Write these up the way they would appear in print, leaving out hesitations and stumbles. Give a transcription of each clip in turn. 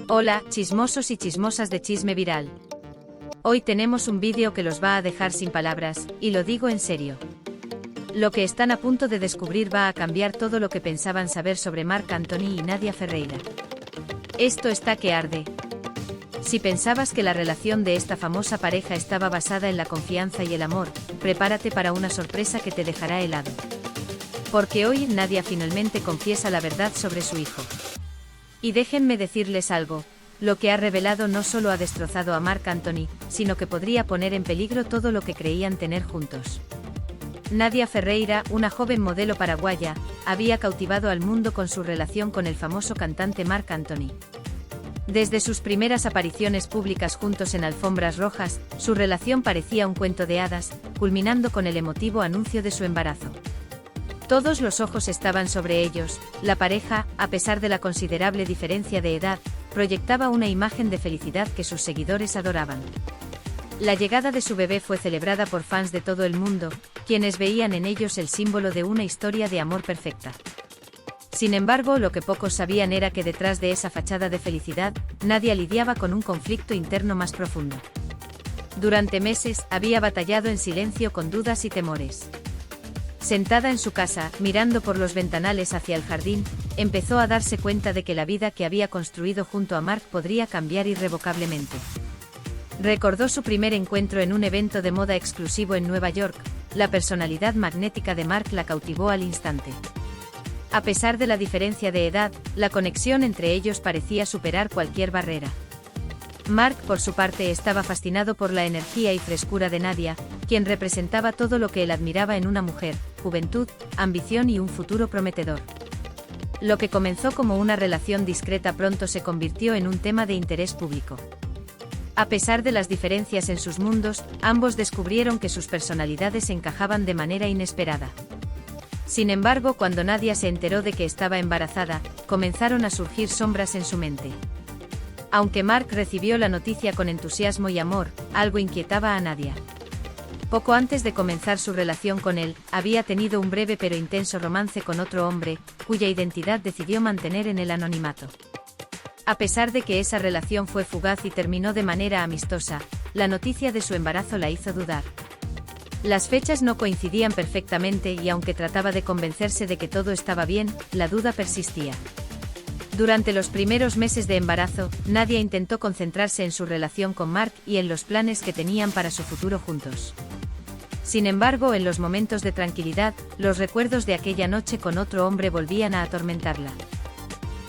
Hola, chismosos y chismosas de Chisme Viral. Hoy tenemos un vídeo que los va a dejar sin palabras, y lo digo en serio. Lo que están a punto de descubrir va a cambiar todo lo que pensaban saber sobre Marc Anthony y Nadia Ferreira. Esto está que arde. Si pensabas que la relación de esta famosa pareja estaba basada en la confianza y el amor, prepárate para una sorpresa que te dejará helado. Porque hoy Nadia finalmente confiesa la verdad sobre su hijo. Y déjenme decirles algo, lo que ha revelado no solo ha destrozado a Marc Anthony, sino que podría poner en peligro todo lo que creían tener juntos. Nadia Ferreira, una joven modelo paraguaya, había cautivado al mundo con su relación con el famoso cantante Marc Anthony. Desde sus primeras apariciones públicas juntos en alfombras rojas, su relación parecía un cuento de hadas, culminando con el emotivo anuncio de su embarazo. Todos los ojos estaban sobre ellos. La pareja, a pesar de la considerable diferencia de edad, proyectaba una imagen de felicidad que sus seguidores adoraban. La llegada de su bebé fue celebrada por fans de todo el mundo, quienes veían en ellos el símbolo de una historia de amor perfecta. Sin embargo, lo que pocos sabían era que detrás de esa fachada de felicidad, Nadia lidiaba con un conflicto interno más profundo. Durante meses, había batallado en silencio con dudas y temores. Sentada en su casa, mirando por los ventanales hacia el jardín, empezó a darse cuenta de que la vida que había construido junto a Marc podría cambiar irrevocablemente. Recordó su primer encuentro en un evento de moda exclusivo en Nueva York. La personalidad magnética de Marc la cautivó al instante. A pesar de la diferencia de edad, la conexión entre ellos parecía superar cualquier barrera. Marc, por su parte, estaba fascinado por la energía y frescura de Nadia, quien representaba todo lo que él admiraba en una mujer: juventud, ambición y un futuro prometedor. Lo que comenzó como una relación discreta pronto se convirtió en un tema de interés público. A pesar de las diferencias en sus mundos, ambos descubrieron que sus personalidades encajaban de manera inesperada. Sin embargo, cuando Nadia se enteró de que estaba embarazada, comenzaron a surgir sombras en su mente. Aunque Marc recibió la noticia con entusiasmo y amor, algo inquietaba a Nadia. Poco antes de comenzar su relación con él, había tenido un breve pero intenso romance con otro hombre, cuya identidad decidió mantener en el anonimato. A pesar de que esa relación fue fugaz y terminó de manera amistosa, la noticia de su embarazo la hizo dudar. Las fechas no coincidían perfectamente y aunque trataba de convencerse de que todo estaba bien, la duda persistía. Durante los primeros meses de embarazo, Nadia intentó concentrarse en su relación con Marc y en los planes que tenían para su futuro juntos. Sin embargo, en los momentos de tranquilidad, los recuerdos de aquella noche con otro hombre volvían a atormentarla.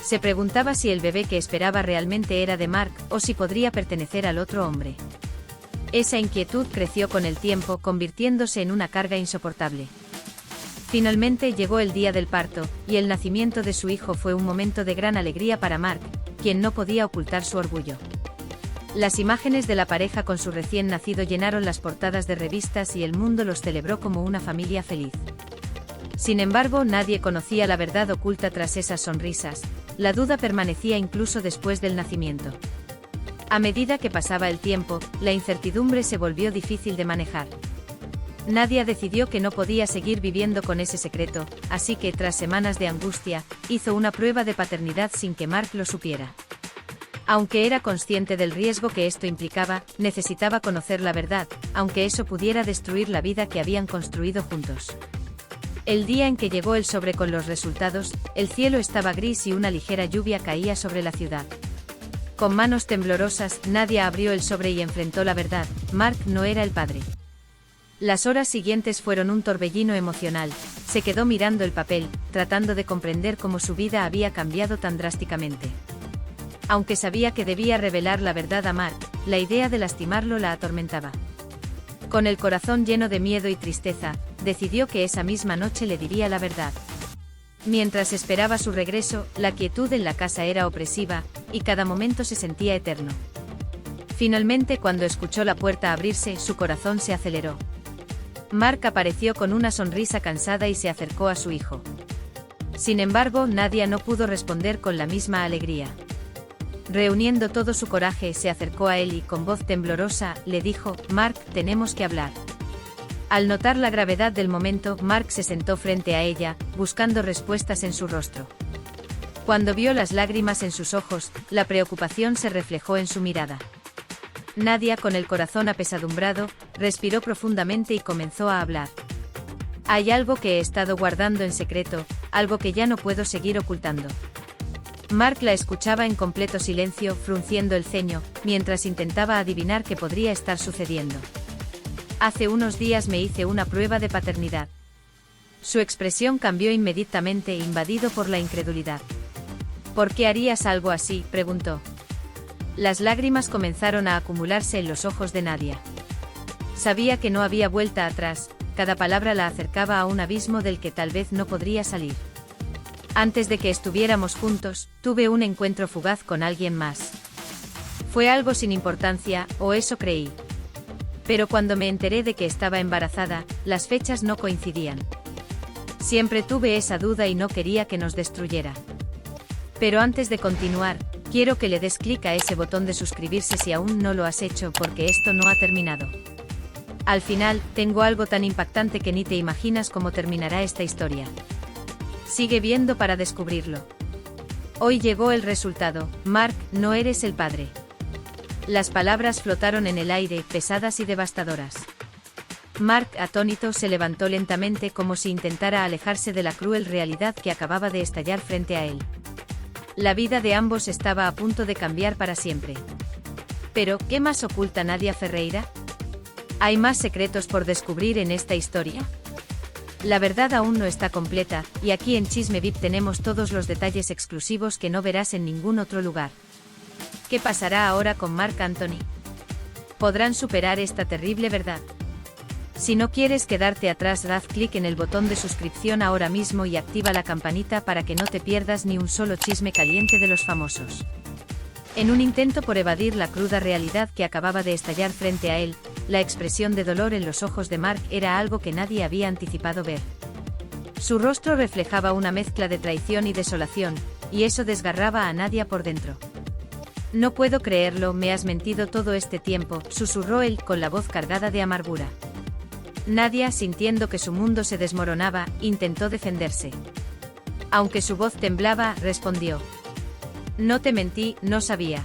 Se preguntaba si el bebé que esperaba realmente era de Marc o si podría pertenecer al otro hombre. Esa inquietud creció con el tiempo, convirtiéndose en una carga insoportable. Finalmente llegó el día del parto, y el nacimiento de su hijo fue un momento de gran alegría para Marc, quien no podía ocultar su orgullo. Las imágenes de la pareja con su recién nacido llenaron las portadas de revistas y el mundo los celebró como una familia feliz. Sin embargo, nadie conocía la verdad oculta tras esas sonrisas. La duda permanecía incluso después del nacimiento. A medida que pasaba el tiempo, la incertidumbre se volvió difícil de manejar. Nadia decidió que no podía seguir viviendo con ese secreto, así que, tras semanas de angustia, hizo una prueba de paternidad sin que Marc lo supiera. Aunque era consciente del riesgo que esto implicaba, necesitaba conocer la verdad, aunque eso pudiera destruir la vida que habían construido juntos. El día en que llegó el sobre con los resultados, el cielo estaba gris y una ligera lluvia caía sobre la ciudad. Con manos temblorosas, Nadia abrió el sobre y enfrentó la verdad: Marc no era el padre. Las horas siguientes fueron un torbellino emocional. Se quedó mirando el papel, tratando de comprender cómo su vida había cambiado tan drásticamente. Aunque sabía que debía revelar la verdad a Marc, la idea de lastimarlo la atormentaba. Con el corazón lleno de miedo y tristeza, decidió que esa misma noche le diría la verdad. Mientras esperaba su regreso, la quietud en la casa era opresiva, y cada momento se sentía eterno. Finalmente, cuando escuchó la puerta abrirse, su corazón se aceleró. Marc apareció con una sonrisa cansada y se acercó a su hijo. Sin embargo, Nadia no pudo responder con la misma alegría. Reuniendo todo su coraje, se acercó a él y, con voz temblorosa, le dijo: Marc, tenemos que hablar. Al notar la gravedad del momento, Marc se sentó frente a ella, buscando respuestas en su rostro. Cuando vio las lágrimas en sus ojos, la preocupación se reflejó en su mirada. Nadia, con el corazón apesadumbrado, respiró profundamente y comenzó a hablar. Hay algo que he estado guardando en secreto, algo que ya no puedo seguir ocultando. Mark la escuchaba en completo silencio, frunciendo el ceño, mientras intentaba adivinar qué podría estar sucediendo. Hace unos días me hice una prueba de paternidad. Su expresión cambió inmediatamente, invadido por la incredulidad. ¿Por qué harías algo así?, preguntó. Las lágrimas comenzaron a acumularse en los ojos de Nadia. Sabía que no había vuelta atrás, cada palabra la acercaba a un abismo del que tal vez no podría salir. Antes de que estuviéramos juntos, tuve un encuentro fugaz con alguien más. Fue algo sin importancia, o eso creí. Pero cuando me enteré de que estaba embarazada, las fechas no coincidían. Siempre tuve esa duda y no quería que nos destruyera. Pero antes de continuar, quiero que le des clic a ese botón de suscribirse si aún no lo has hecho, porque esto no ha terminado. Al final, tengo algo tan impactante que ni te imaginas cómo terminará esta historia. Sigue viendo para descubrirlo. Hoy llegó el resultado. Mark, no eres el padre. Las palabras flotaron en el aire, pesadas y devastadoras. Mark, atónito, se levantó lentamente como si intentara alejarse de la cruel realidad que acababa de estallar frente a él. La vida de ambos estaba a punto de cambiar para siempre. Pero, ¿qué más oculta Nadia Ferreira? ¿Hay más secretos por descubrir en esta historia? La verdad aún no está completa, y aquí en Chisme VIP tenemos todos los detalles exclusivos que no verás en ningún otro lugar. ¿Qué pasará ahora con Marc Anthony? ¿Podrán superar esta terrible verdad? Si no quieres quedarte atrás, haz clic en el botón de suscripción ahora mismo y activa la campanita para que no te pierdas ni un solo chisme caliente de los famosos. En un intento por evadir la cruda realidad que acababa de estallar frente a él, la expresión de dolor en los ojos de Mark era algo que nadie había anticipado ver. Su rostro reflejaba una mezcla de traición y desolación, y eso desgarraba a Nadia por dentro. No puedo creerlo, me has mentido todo este tiempo, susurró él con la voz cargada de amargura. Nadia, sintiendo que su mundo se desmoronaba, intentó defenderse. Aunque su voz temblaba, respondió. No te mentí, no sabía.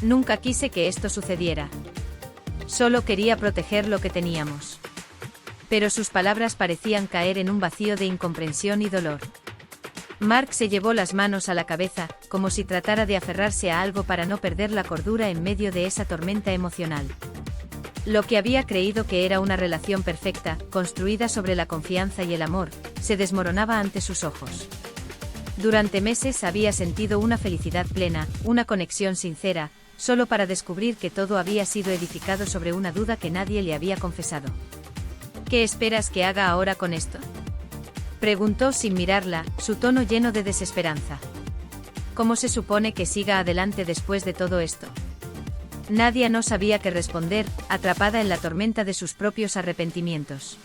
Nunca quise que esto sucediera. Solo quería proteger lo que teníamos. Pero sus palabras parecían caer en un vacío de incomprensión y dolor. Mark se llevó las manos a la cabeza, como si tratara de aferrarse a algo para no perder la cordura en medio de esa tormenta emocional. Lo que había creído que era una relación perfecta, construida sobre la confianza y el amor, se desmoronaba ante sus ojos. Durante meses había sentido una felicidad plena, una conexión sincera, solo para descubrir que todo había sido edificado sobre una duda que nadie le había confesado. ¿Qué esperas que haga ahora con esto?, preguntó sin mirarla, su tono lleno de desesperanza. ¿Cómo se supone que siga adelante después de todo esto? Nadia no sabía qué responder, atrapada en la tormenta de sus propios arrepentimientos.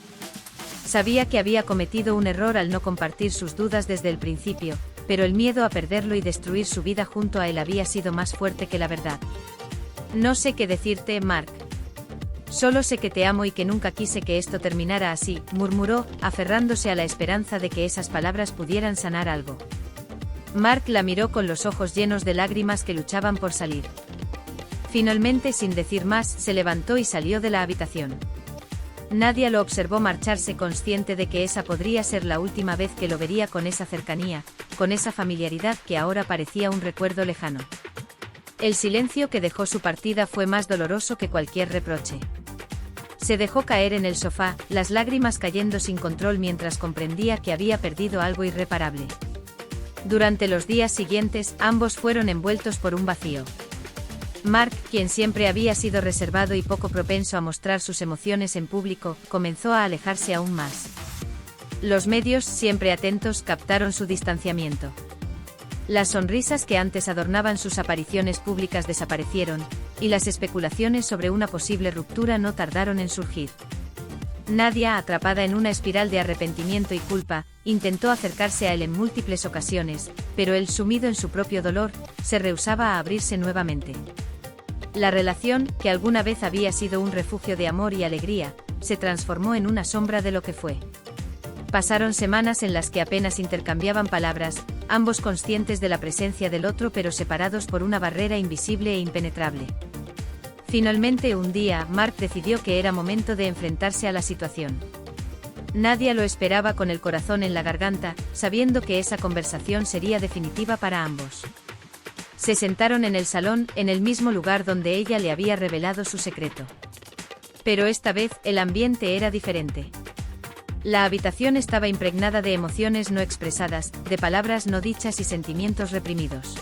Sabía que había cometido un error al no compartir sus dudas desde el principio, pero el miedo a perderlo y destruir su vida junto a él había sido más fuerte que la verdad. No sé qué decirte, Mark. Solo sé que te amo y que nunca quise que esto terminara así, murmuró, aferrándose a la esperanza de que esas palabras pudieran sanar algo. Mark la miró con los ojos llenos de lágrimas que luchaban por salir. Finalmente, sin decir más, se levantó y salió de la habitación. Nadia lo observó marcharse, consciente de que esa podría ser la última vez que lo vería con esa cercanía, con esa familiaridad que ahora parecía un recuerdo lejano. El silencio que dejó su partida fue más doloroso que cualquier reproche. Se dejó caer en el sofá, las lágrimas cayendo sin control mientras comprendía que había perdido algo irreparable. Durante los días siguientes, ambos fueron envueltos por un vacío. Mark, quien siempre había sido reservado y poco propenso a mostrar sus emociones en público, comenzó a alejarse aún más. Los medios, siempre atentos, captaron su distanciamiento. Las sonrisas que antes adornaban sus apariciones públicas desaparecieron, y las especulaciones sobre una posible ruptura no tardaron en surgir. Nadia, atrapada en una espiral de arrepentimiento y culpa, intentó acercarse a él en múltiples ocasiones, pero él, sumido en su propio dolor, se rehusaba a abrirse nuevamente. La relación, que alguna vez había sido un refugio de amor y alegría, se transformó en una sombra de lo que fue. Pasaron semanas en las que apenas intercambiaban palabras, ambos conscientes de la presencia del otro pero separados por una barrera invisible e impenetrable. Finalmente un día, Mark decidió que era momento de enfrentarse a la situación. Nadia lo esperaba con el corazón en la garganta, sabiendo que esa conversación sería definitiva para ambos. Se sentaron en el salón, en el mismo lugar donde ella le había revelado su secreto. Pero esta vez, el ambiente era diferente. La habitación estaba impregnada de emociones no expresadas, de palabras no dichas y sentimientos reprimidos.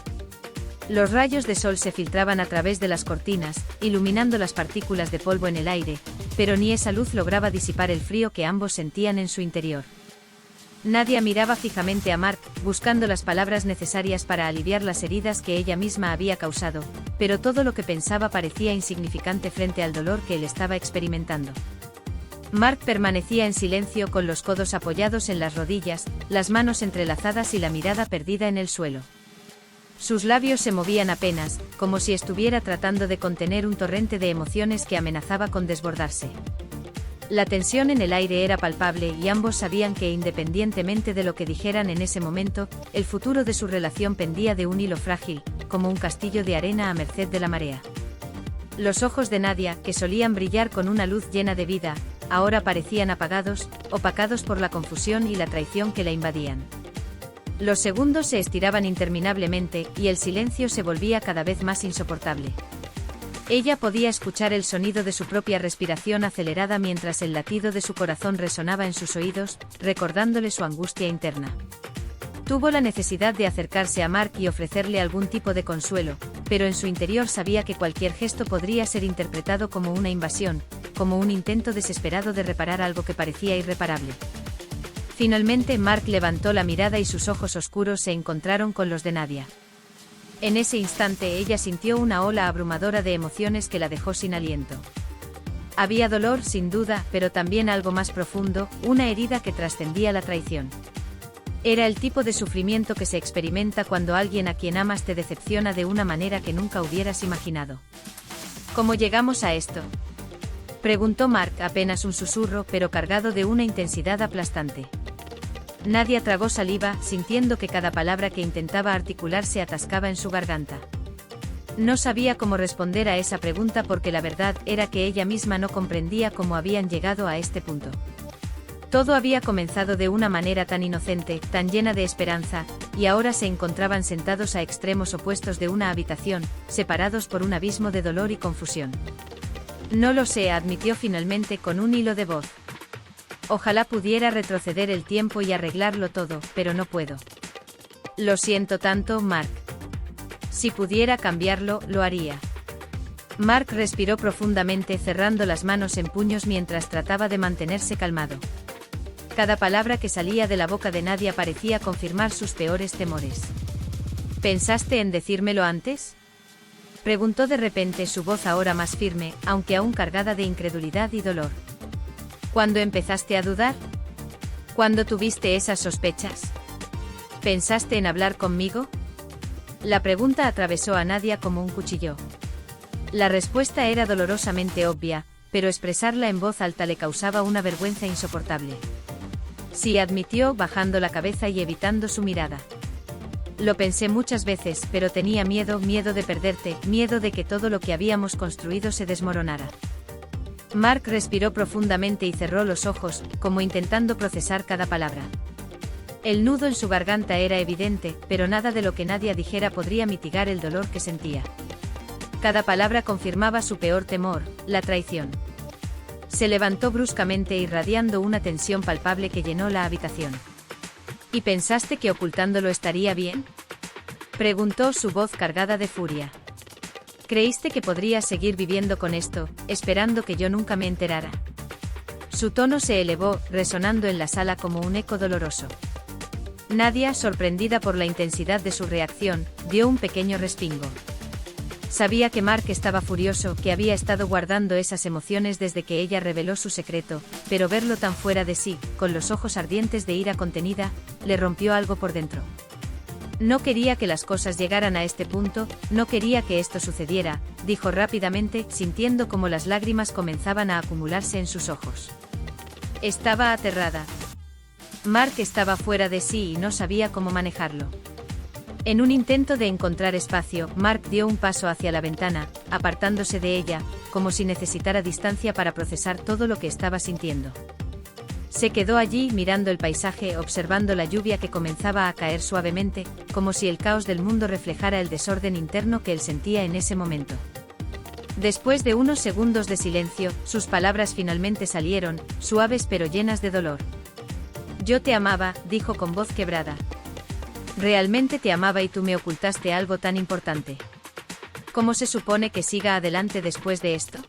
Los rayos de sol se filtraban a través de las cortinas, iluminando las partículas de polvo en el aire, pero ni esa luz lograba disipar el frío que ambos sentían en su interior. Nadia miraba fijamente a Mark, buscando las palabras necesarias para aliviar las heridas que ella misma había causado, pero todo lo que pensaba parecía insignificante frente al dolor que él estaba experimentando. Mark permanecía en silencio con los codos apoyados en las rodillas, las manos entrelazadas y la mirada perdida en el suelo. Sus labios se movían apenas, como si estuviera tratando de contener un torrente de emociones que amenazaba con desbordarse. La tensión en el aire era palpable y ambos sabían que independientemente de lo que dijeran en ese momento, el futuro de su relación pendía de un hilo frágil, como un castillo de arena a merced de la marea. Los ojos de Nadia, que solían brillar con una luz llena de vida, ahora parecían apagados, opacados por la confusión y la traición que la invadían. Los segundos se estiraban interminablemente y el silencio se volvía cada vez más insoportable. Ella podía escuchar el sonido de su propia respiración acelerada mientras el latido de su corazón resonaba en sus oídos, recordándole su angustia interna. Tuvo la necesidad de acercarse a Mark y ofrecerle algún tipo de consuelo, pero en su interior sabía que cualquier gesto podría ser interpretado como una invasión, como un intento desesperado de reparar algo que parecía irreparable. Finalmente Mark levantó la mirada y sus ojos oscuros se encontraron con los de Nadia. En ese instante ella sintió una ola abrumadora de emociones que la dejó sin aliento. Había dolor sin duda, pero también algo más profundo, una herida que trascendía la traición. Era el tipo de sufrimiento que se experimenta cuando alguien a quien amas te decepciona de una manera que nunca hubieras imaginado. ¿Cómo llegamos a esto?, preguntó Mark, apenas un susurro, pero cargado de una intensidad aplastante. Nadia tragó saliva, sintiendo que cada palabra que intentaba articular se atascaba en su garganta. No sabía cómo responder a esa pregunta porque la verdad era que ella misma no comprendía cómo habían llegado a este punto. Todo había comenzado de una manera tan inocente, tan llena de esperanza, y ahora se encontraban sentados a extremos opuestos de una habitación, separados por un abismo de dolor y confusión. No lo sé, admitió finalmente con un hilo de voz. Ojalá pudiera retroceder el tiempo y arreglarlo todo, pero no puedo. Lo siento tanto, Mark. Si pudiera cambiarlo, lo haría. Mark respiró profundamente, cerrando las manos en puños mientras trataba de mantenerse calmado. Cada palabra que salía de la boca de Nadia parecía confirmar sus peores temores. ¿Pensaste en decírmelo antes?, preguntó de repente, su voz ahora más firme, aunque aún cargada de incredulidad y dolor. ¿Cuándo empezaste a dudar? ¿Cuándo tuviste esas sospechas? ¿Pensaste en hablar conmigo? La pregunta atravesó a Nadia como un cuchillo. La respuesta era dolorosamente obvia, pero expresarla en voz alta le causaba una vergüenza insoportable. Sí, admitió, bajando la cabeza y evitando su mirada. Lo pensé muchas veces, pero tenía miedo de perderte, miedo de que todo lo que habíamos construido se desmoronara. Mark respiró profundamente y cerró los ojos, como intentando procesar cada palabra. El nudo en su garganta era evidente, pero nada de lo que Nadia dijera podría mitigar el dolor que sentía. Cada palabra confirmaba su peor temor, la traición. Se levantó bruscamente irradiando una tensión palpable que llenó la habitación. ¿Y pensaste que ocultándolo estaría bien?, preguntó, su voz cargada de furia. ¿Creíste que podrías seguir viviendo con esto, esperando que yo nunca me enterara? Su tono se elevó, resonando en la sala como un eco doloroso. Nadia, sorprendida por la intensidad de su reacción, dio un pequeño respingo. Sabía que Mark estaba furioso, que había estado guardando esas emociones desde que ella reveló su secreto, pero verlo tan fuera de sí, con los ojos ardientes de ira contenida, le rompió algo por dentro. No quería que las cosas llegaran a este punto, no quería que esto sucediera, dijo rápidamente, sintiendo como las lágrimas comenzaban a acumularse en sus ojos. Estaba aterrada. Mark estaba fuera de sí y no sabía cómo manejarlo. En un intento de encontrar espacio, Mark dio un paso hacia la ventana, apartándose de ella, como si necesitara distancia para procesar todo lo que estaba sintiendo. Se quedó allí mirando el paisaje, observando la lluvia que comenzaba a caer suavemente, como si el caos del mundo reflejara el desorden interno que él sentía en ese momento. Después de unos segundos de silencio, sus palabras finalmente salieron, suaves pero llenas de dolor. «Yo te amaba», dijo con voz quebrada. «Realmente te amaba y tú me ocultaste algo tan importante. ¿Cómo se supone que siga adelante después de esto?».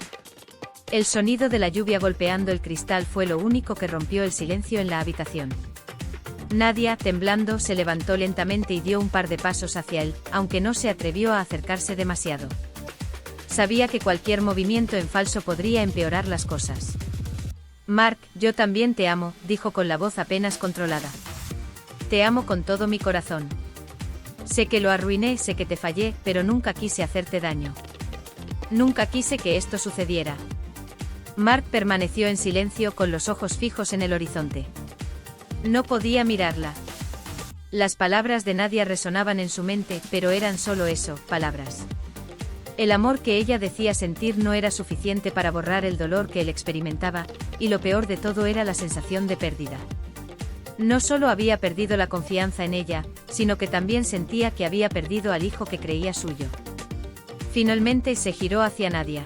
El sonido de la lluvia golpeando el cristal fue lo único que rompió el silencio en la habitación. Nadia, temblando, se levantó lentamente y dio un par de pasos hacia él, aunque no se atrevió a acercarse demasiado. Sabía que cualquier movimiento en falso podría empeorar las cosas. «Mark, yo también te amo», dijo con la voz apenas controlada. «Te amo con todo mi corazón. Sé que lo arruiné, sé que te fallé, pero nunca quise hacerte daño. Nunca quise que esto sucediera». Mark permaneció en silencio con los ojos fijos en el horizonte. No podía mirarla. Las palabras de Nadia resonaban en su mente, pero eran solo eso, palabras. El amor que ella decía sentir no era suficiente para borrar el dolor que él experimentaba, y lo peor de todo era la sensación de pérdida. No solo había perdido la confianza en ella, sino que también sentía que había perdido al hijo que creía suyo. Finalmente se giró hacia Nadia.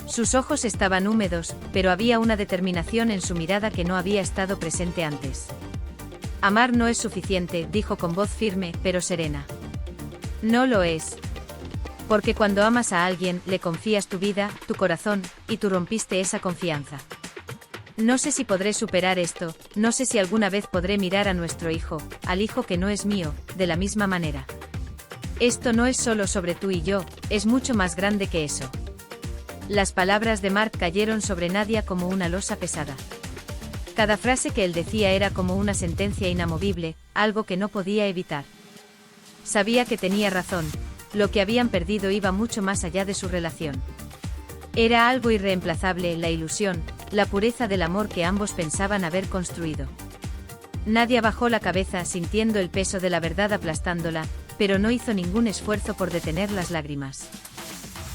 Sus ojos estaban húmedos, pero había una determinación en su mirada que no había estado presente antes. «Amar no es suficiente», dijo con voz firme, pero serena. «No lo es. Porque cuando amas a alguien, le confías tu vida, tu corazón, y tú rompiste esa confianza. No sé si podré superar esto, no sé si alguna vez podré mirar a nuestro hijo, al hijo que no es mío, de la misma manera. Esto no es solo sobre tú y yo, es mucho más grande que eso». Las palabras de Mark cayeron sobre Nadia como una losa pesada. Cada frase que él decía era como una sentencia inamovible, algo que no podía evitar. Sabía que tenía razón, lo que habían perdido iba mucho más allá de su relación. Era algo irreemplazable, la ilusión, la pureza del amor que ambos pensaban haber construido. Nadia bajó la cabeza sintiendo el peso de la verdad aplastándola, pero no hizo ningún esfuerzo por detener las lágrimas.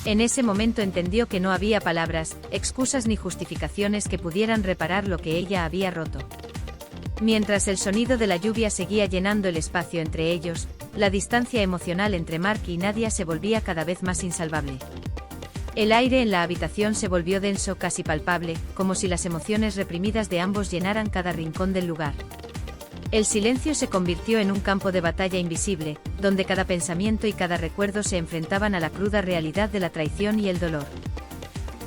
En ese momento entendió que no había palabras, excusas ni justificaciones que pudieran reparar lo que ella había roto. Mientras el sonido de la lluvia seguía llenando el espacio entre ellos, la distancia emocional entre Mark y Nadia se volvía cada vez más insalvable. El aire en la habitación se volvió denso, casi palpable, como si las emociones reprimidas de ambos llenaran cada rincón del lugar. El silencio se convirtió en un campo de batalla invisible, donde cada pensamiento y cada recuerdo se enfrentaban a la cruda realidad de la traición y el dolor.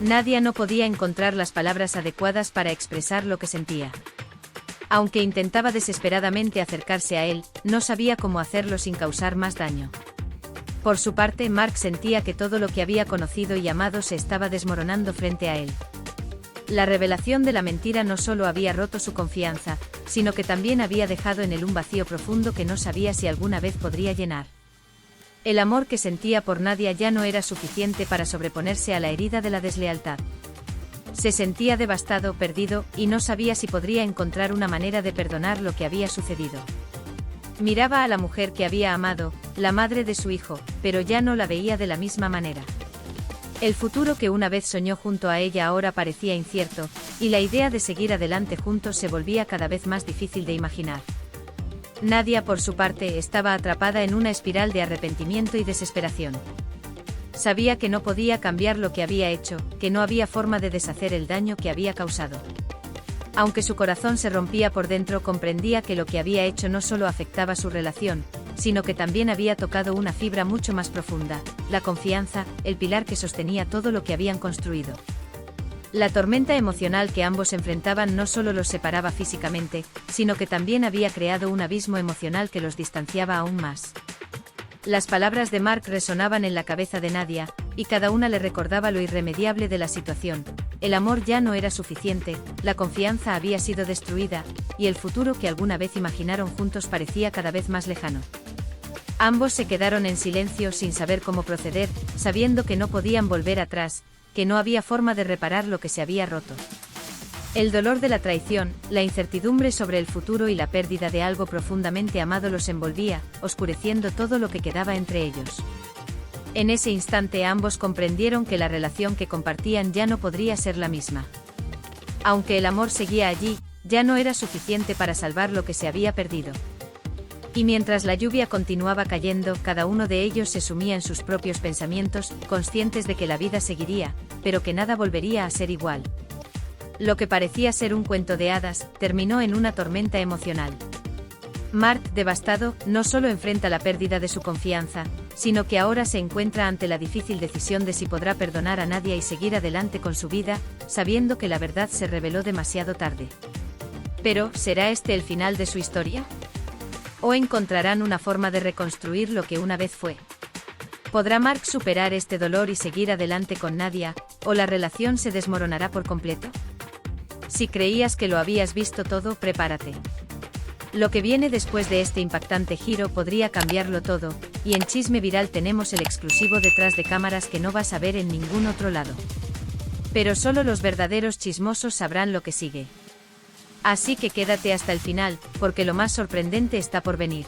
Nadia no podía encontrar las palabras adecuadas para expresar lo que sentía. Aunque intentaba desesperadamente acercarse a él, no sabía cómo hacerlo sin causar más daño. Por su parte, Mark sentía que todo lo que había conocido y amado se estaba desmoronando frente a él. La revelación de la mentira no solo había roto su confianza, sino que también había dejado en él un vacío profundo que no sabía si alguna vez podría llenar. El amor que sentía por Nadia ya no era suficiente para sobreponerse a la herida de la deslealtad. Se sentía devastado, perdido, y no sabía si podría encontrar una manera de perdonar lo que había sucedido. Miraba a la mujer que había amado, la madre de su hijo, pero ya no la veía de la misma manera. El futuro que una vez soñó junto a ella ahora parecía incierto, y la idea de seguir adelante juntos se volvía cada vez más difícil de imaginar. Nadia, por su parte, estaba atrapada en una espiral de arrepentimiento y desesperación. Sabía que no podía cambiar lo que había hecho, que no había forma de deshacer el daño que había causado. Aunque su corazón se rompía por dentro, comprendía que lo que había hecho no solo afectaba su relación, sino que también había tocado una fibra mucho más profunda, la confianza, el pilar que sostenía todo lo que habían construido. La tormenta emocional que ambos enfrentaban no solo los separaba físicamente, sino que también había creado un abismo emocional que los distanciaba aún más. Las palabras de Mark resonaban en la cabeza de Nadia, y cada una le recordaba lo irremediable de la situación. El amor ya no era suficiente, la confianza había sido destruida, y el futuro que alguna vez imaginaron juntos parecía cada vez más lejano. Ambos se quedaron en silencio sin saber cómo proceder, sabiendo que no podían volver atrás, que no había forma de reparar lo que se había roto. El dolor de la traición, la incertidumbre sobre el futuro y la pérdida de algo profundamente amado los envolvía, oscureciendo todo lo que quedaba entre ellos. En ese instante ambos comprendieron que la relación que compartían ya no podría ser la misma. Aunque el amor seguía allí, ya no era suficiente para salvar lo que se había perdido. Y mientras la lluvia continuaba cayendo, cada uno de ellos se sumía en sus propios pensamientos, conscientes de que la vida seguiría, pero que nada volvería a ser igual. Lo que parecía ser un cuento de hadas, terminó en una tormenta emocional. Mark, devastado, no solo enfrenta la pérdida de su confianza, sino que ahora se encuentra ante la difícil decisión de si podrá perdonar a Nadia y seguir adelante con su vida, sabiendo que la verdad se reveló demasiado tarde. Pero, ¿será este el final de su historia? ¿O encontrarán una forma de reconstruir lo que una vez fue? ¿Podrá Mark superar este dolor y seguir adelante con Nadia, o la relación se desmoronará por completo? Si creías que lo habías visto todo, prepárate. Lo que viene después de este impactante giro podría cambiarlo todo, y en Chisme Viral tenemos el exclusivo detrás de cámaras que no vas a ver en ningún otro lado. Pero solo los verdaderos chismosos sabrán lo que sigue. Así que quédate hasta el final, porque lo más sorprendente está por venir.